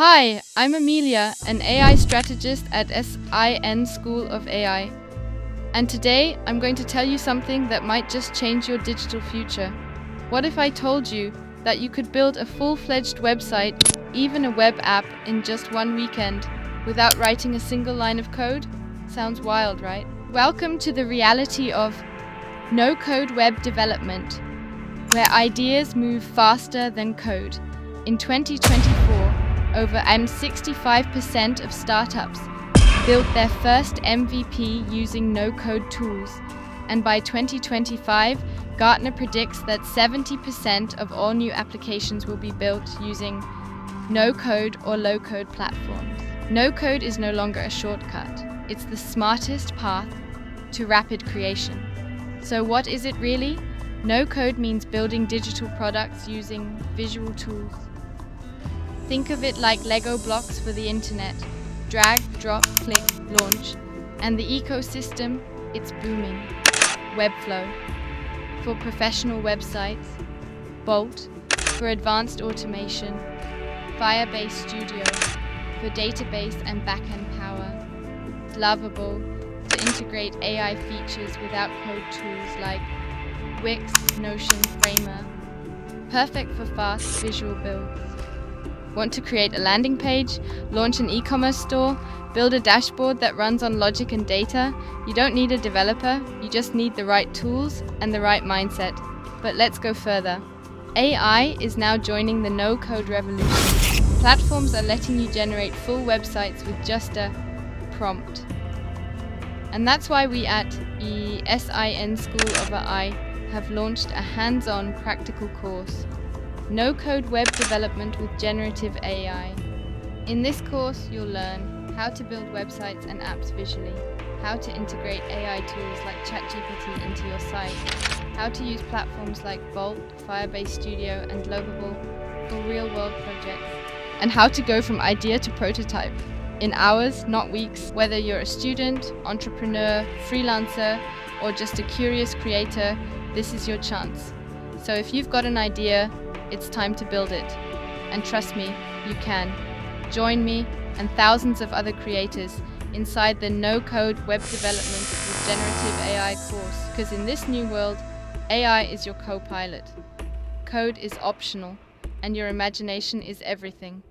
Hi, I'm Amelia, an AI strategist at SIN School of AI. And today I'm going to tell you something that might just change your digital future. What if I told you that you could build a full-fledged website, even a web app, in just one weekend without writing a single line of code? Sounds wild, right? Welcome to the reality of no-code web development, where ideas move faster than code. In 2024, over 65% of startups built their first MVP using no-code tools, and by 2025, Gartner predicts that 70% of all new applications will be built using no-code or low-code platforms. No-code is no longer a shortcut. It's the smartest path to rapid creation. So what is it really? No-code means building digital products using visual tools. Think of it like Lego blocks for the internet. Drag, drop, click, launch. And the ecosystem, it's booming. Webflow for professional websites. Bolt for advanced automation. Firebase Studio for database and backend power. Dlovable to integrate AI features without code tools like Wix, Notion, Framer. Perfect for fast visual builds. Want to create a landing page, launch an e-commerce store, build a dashboard that runs on logic and data? You don't need a developer, you just need the right tools and the right mindset. But let's go further. AI is now joining the no-code revolution. Platforms are letting you generate full websites with just a prompt. And that's why we at the SIN School of AI have launched a hands-on practical course, No-Code Web Development with Generative AI. In this course, you'll learn how to build websites and apps visually, how to integrate AI tools like ChatGPT into your site, how to use platforms like Bolt, Firebase Studio, and Dlovable for real-world projects, and how to go from idea to prototype in hours, not weeks. Whether you're a student, entrepreneur, freelancer, or just a curious creator, this is your chance. So if you've got an idea, it's time to build it. And trust me, you can. Join me and thousands of other creators inside the No-Code Web Development with Generative AI course, because in this new world, AI is your co-pilot. Code is optional, and your imagination is everything.